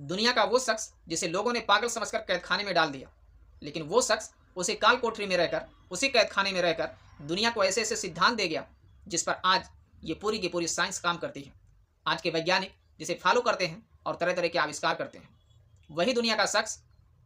दुनिया का वो शख्स जिसे लोगों ने पागल समझकर कैदखाने में डाल दिया, लेकिन वो शख्स उसी काल कोठरी में रहकर, उसी कैदखाने में रहकर दुनिया को ऐसे ऐसे सिद्धांत दे गया जिस पर आज ये पूरी की पूरी साइंस काम करती है। आज के वैज्ञानिक जिसे फॉलो करते हैं और तरह तरह के आविष्कार करते हैं, वही दुनिया का शख्स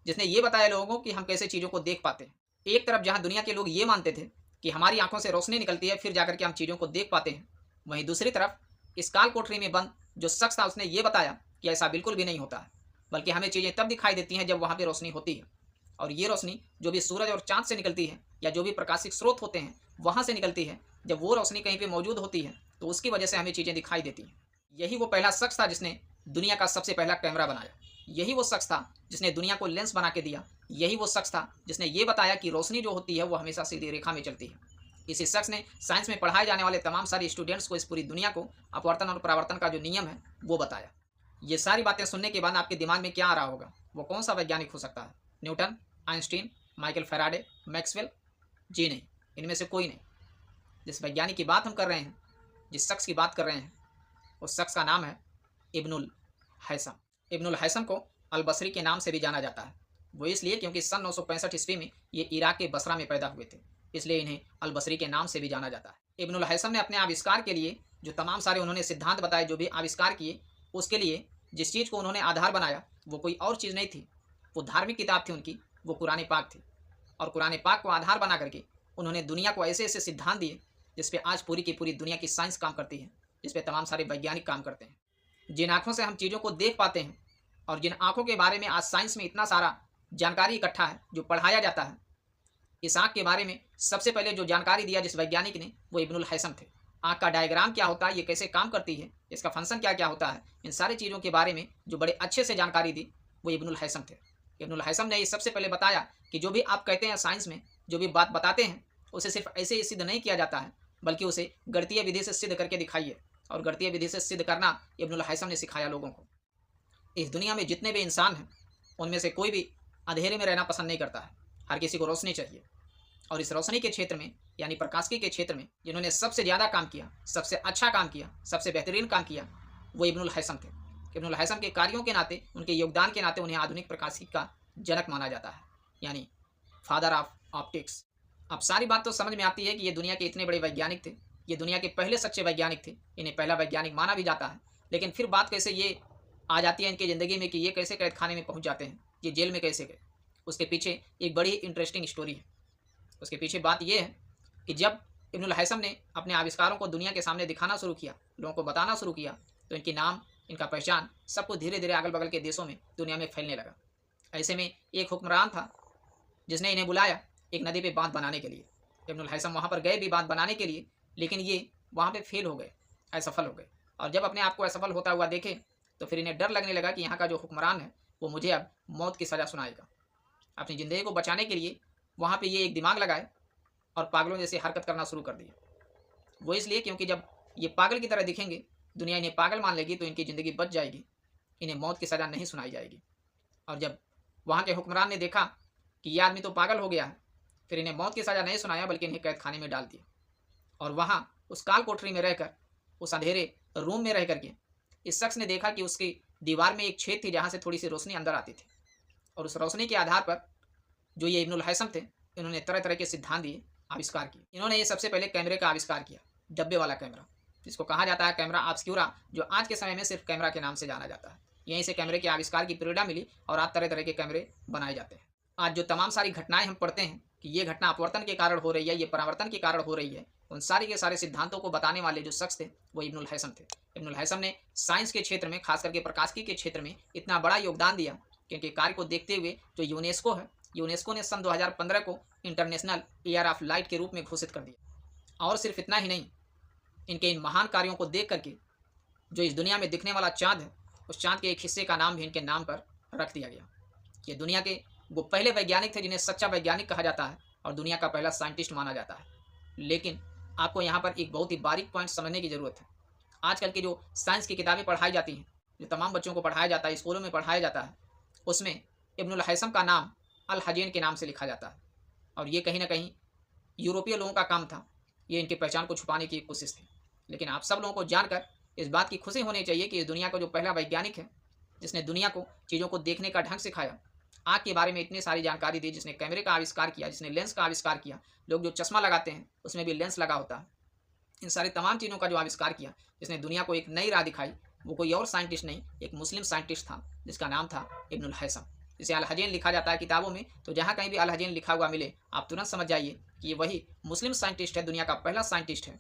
जिसने ये बताया लोगों को कि हम कैसे चीज़ों को देख पाते हैं। एक तरफ जहाँ दुनिया के लोग ये मानते थे कि हमारी आंखों से रोशनी निकलती है फिर जाकर के हम चीज़ों को देख पाते हैं, वहीं दूसरी तरफ इस काल कोठरी में बंद जो शख्स था उसने ये बताया कि ऐसा बिल्कुल भी नहीं होता है, बल्कि हमें चीज़ें तब दिखाई देती हैं जब वहाँ पे रोशनी होती है। और ये रोशनी जो भी सूरज और चाँद से निकलती है या जो भी प्रकाशिक स्रोत होते हैं वहाँ से निकलती है, जब वो रोशनी कहीं पे मौजूद होती है तो उसकी वजह से हमें चीज़ें दिखाई देती हैं। यही वो पहला शख्स था जिसने दुनिया का सबसे पहला कैमरा बनाया। यही वो शख्स था जिसने दुनिया को लेंस बना के दिया। यही वो शख्स था जिसने ये बताया कि रोशनी जो होती है वो हमेशा सीधी रेखा में चलती है। इसी शख्स ने साइंस में पढ़ाए जाने वाले तमाम सारे स्टूडेंट्स को इस पूरी दुनिया को अपवर्तन और परावर्तन का जो नियम है वो बताया। ये सारी बातें सुनने के बाद आपके दिमाग में क्या आ रहा होगा? वो कौन सा वैज्ञानिक हो सकता है? Newton, Einstein, Michael Faraday, Maxwell? जी नहीं, इनमें से कोई नहीं। जिस वैज्ञानिक की बात हम कर रहे हैं, जिस शख्स की बात कर रहे हैं, उस शख्स का नाम है इब्नुल हैसम। इब्नुल हैसम को अल बसरी के नाम से भी जाना जाता है। वो इसलिए क्योंकि सन 965 ईस्वी में ये इराक के बसरा में पैदा हुए थे, इसलिए इन्हें अल बसरी के नाम से भी जाना जाता है। इब्नुल हैसम ने अपने आविष्कार के लिए जो तमाम सारे उन्होंने सिद्धांत बताए, जो भी आविष्कार किए, उसके लिए जिस चीज़ को उन्होंने आधार बनाया वो कोई और चीज़ नहीं थी, वो धार्मिक किताब थी उनकी, वो कुरान पाक थी। और कुरान पाक को आधार बना करके उन्होंने दुनिया को ऐसे ऐसे सिद्धांत दिए जिस पे आज पूरी की पूरी दुनिया की साइंस काम करती है, जिस पे तमाम सारे वैज्ञानिक काम करते हैं। जिन आँखों से हम चीज़ों को देख पाते हैं और जिन आँखों के बारे में आज साइंस में इतना सारा जानकारी इकट्ठा है जो पढ़ाया जाता है, इस आँख के बारे में सबसे पहले जो जानकारी दिया जिस वैज्ञानिक ने, वो इब्नुल हैसम थे। आँख का डायग्राम क्या होता है, ये कैसे काम करती है, इसका फंक्शन क्या क्या होता है, इन सारी चीज़ों के बारे में जो बड़े अच्छे से जानकारी दी वो इब्नुल हैसम थे। इब्नुल हैसम ने ये सबसे पहले बताया कि जो भी आप कहते हैं साइंस में, जो भी बात बताते हैं, उसे सिर्फ ऐसे ही सिद्ध नहीं किया जाता है, बल्कि उसे गणितीय विधि से सिद्ध करके दिखाइए। और गणितीय विधि से सिद्ध करना इब्नुल हैसम ने सिखाया लोगों को। इस दुनिया में जितने भी इंसान हैं, उनमें से कोई भी अंधेरे में रहना पसंद नहीं करता है। हर किसी को रोशनी चाहिए। और इस रोशनी के क्षेत्र में, यानी प्रकाशिकी के क्षेत्र में, जिन्होंने सबसे ज़्यादा काम किया, सबसे अच्छा काम किया, सबसे बेहतरीन काम किया, वो इब्नुल हैसम थे। इब्नुल हैसम के कार्यों के नाते, उनके योगदान के नाते उन्हें आधुनिक प्रकाशिकी का जनक माना जाता है, यानी फादर ऑफ ऑप्टिक्स। अब सारी बात तो समझ में आती है कि ये दुनिया के इतने बड़े वैज्ञानिक थे, ये दुनिया के पहले सच्चे वैज्ञानिक थे, इन्हें पहला वैज्ञानिक माना भी जाता है। लेकिन फिर बात कैसे ये आ जाती है इनकी ज़िंदगी में कि ये कैसे कैदखाने में पहुंच जाते हैं, ये जेल में कैसे गए? उसके पीछे एक बड़ी इंटरेस्टिंग स्टोरी है। उसके पीछे बात ये है कि जब इब्नुल हैसम ने अपने आविष्कारों को दुनिया के सामने दिखाना शुरू किया, लोगों को बताना शुरू किया, तो इनकी नाम, इनका पहचान सबको धीरे धीरे अगल बगल के देशों में, दुनिया में फैलने लगा। ऐसे में एक हुक्मरान था जिसने इन्हें बुलाया एक नदी पे बांध बनाने के लिए। इब्नुल हैसम वहाँ पर गए भी बांध बनाने के लिए, लेकिन ये वहाँ पे फेल हो गए, असफल हो गए। और जब अपने आप को असफल होता हुआ देखे तो फिर इन्हें डर लगने लगा कि यहाँ का जो हुक्मरान है वो मुझे अब मौत की सज़ा सुनाएगा। अपनी ज़िंदगी को बचाने के लिए वहाँ पे ये एक दिमाग लगाए और पागलों जैसे हरकत करना शुरू कर दी। वो इसलिए क्योंकि जब ये पागल की तरह दिखेंगे, दुनिया इन्हें पागल मान लेगी, तो इनकी ज़िंदगी बच जाएगी, इन्हें मौत की सज़ा नहीं सुनाई जाएगी। और जब वहाँ के हुक्मरान ने देखा कि ये आदमी तो पागल हो गया है, फिर इन्हें मौत की सज़ा नहीं सुनाया, बल्कि इन्हें कैद खाने में डाल दिया। और वहाँ उस काल कोठरी में रहकर, उस अंधेरे रूम में रह करके इस शख्स ने देखा कि उसकी दीवार में एक छेद थी जहाँ से थोड़ी सी रोशनी अंदर आती थी। और उस रोशनी के आधार पर जो ये इब्नुल हैसम थे, इन्होंने तरह तरह के सिद्धांत दिए, आविष्कार किए। इन्होंने ये सबसे पहले कैमरे का आविष्कार किया, डब्बे वाला कैमरा, जिसको कहा जाता है कैमरा ऑब्स्क्यूरा, जो आज के समय में सिर्फ कैमरा के नाम से जाना जाता है। यहीं से कैमरे के आविष्कार की प्रेरणा मिली और आज तरह तरह के कैमरे बनाए जाते हैं। आज जो तमाम सारी घटनाएं हम पढ़ते हैं कि ये घटना अपवर्तन के कारण हो रही है, ये परावर्तन के कारण हो रही है, उन सारे के सारे सिद्धांतों को बताने वाले जो शख्स थे वो इब्नुल हैसम थे। इब्नुल हैसम ने साइंस के क्षेत्र में, खास करके प्रकाशिकी के क्षेत्र में इतना बड़ा योगदान दिया कि इनके कार्य को देखते हुए जो यूनेस्को है, यूनेस्को ने सन 2015 को इंटरनेशनल ईयर ऑफ लाइट के रूप में घोषित कर दिया। और सिर्फ इतना ही नहीं, इनके इन महान कार्यों को देख करके जो इस दुनिया में दिखने वाला चाँद है, उस चाँद के एक हिस्से का नाम भी इनके नाम पर रख दिया गया। ये दुनिया के वो पहले वैज्ञानिक थे जिन्हें सच्चा वैज्ञानिक कहा जाता है और दुनिया का पहला साइंटिस्ट माना जाता है। लेकिन आपको यहाँ पर एक बहुत ही बारीक पॉइंट समझने की ज़रूरत है। आजकल की जो साइंस की किताबें पढ़ाई जाती हैं, जो तमाम बच्चों को पढ़ाया जाता है, स्कूलों में पढ़ाया जाता है, उसमें इब्नुल हैसम का नाम अल हजीन के नाम से लिखा जाता है। और ये कहीं ना कहीं यूरोपीय लोगों का काम था, ये इनकी पहचान को छुपाने की कोशिश थी। लेकिन आप सब लोगों को जानकर इस बात की खुशी होनी चाहिए कि इस दुनिया का जो पहला वैज्ञानिक है, जिसने दुनिया को चीज़ों को देखने का ढंग सिखाया, आँख के बारे में इतनी सारी जानकारी दी, जिसने कैमरे का आविष्कार किया, जिसने लेंस का आविष्कार किया। लोग जो चश्मा लगाते हैं उसमें भी लेंस लगा होता है। इन सारी तमाम चीज़ों का जो आविष्कार किया, जिसने दुनिया को एक नई राह दिखाई, वो कोई और साइंटिस्ट नहीं, एक मुस्लिम साइंटिस्ट था जिसका नाम था इब्नुल हैसम। जिसे अल हज़ीन लिखा जाता है किताबों में, तो जहाँ कहीं भी अल हज़ीन लिखा हुआ मिले आप तुरंत समझ जाइए कि ये वही मुस्लिम साइंटिस्ट है, दुनिया का पहला साइंटिस्ट है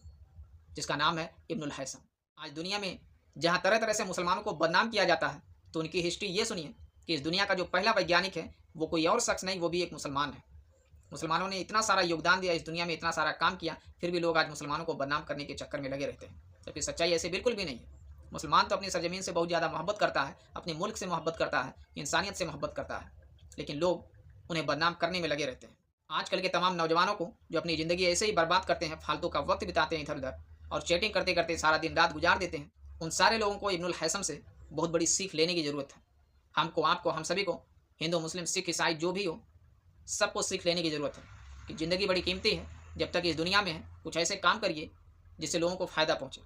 जिसका नाम है इब्नुल हैसम। आज दुनिया में जहाँ तरह तरह से मुसलमानों को बदनाम किया जाता है, तो उनकी हिस्ट्री ये सुनिए कि इस दुनिया का जो पहला वैज्ञानिक है वो कोई और शख्स नहीं, वो भी एक मुसलमान है। मुसलमानों ने इतना सारा योगदान दिया, इस दुनिया में इतना सारा काम किया, फिर भी लोग आज मुसलमानों को बदनाम करने के चक्कर में लगे रहते हैं, जबकि सच्चाई ऐसे बिल्कुल भी नहीं है। मुसलमान तो अपनी सरजमीन से बहुत ज़्यादा मोहब्बत करता है, अपने मुल्क से मोहब्बत करता है, इंसानियत से मोहब्बत करता है, लेकिन लोग उन्हें बदनाम करने में लगे रहते हैं। आजकल के तमाम नौजवानों को जो अपनी ज़िंदगी ऐसे ही बर्बाद करते हैं, फालतू का वक्त बिताते हैं इधर उधर और चैटिंग करते करते सारा दिन रात गुजार देते हैं, उन सारे लोगों को इब्नुल हैसम से बहुत बड़ी सीख लेने की ज़रूरत है। हमको, आपको, हम सभी को, हिंदू मुस्लिम सिख ईसाई जो भी हो, सबको सीख लेने की ज़रूरत है कि ज़िंदगी बड़ी कीमती है। जब तक इस दुनिया में है कुछ ऐसे काम करिए जिससे लोगों को फ़ायदा पहुँचे।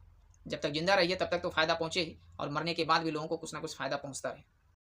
जब तक जिंदा रहिए तब तक तो फ़ायदा पहुँचे ही, और मरने के बाद भी लोगों को कुछ ना कुछ फ़ायदा पहुँचता रहे।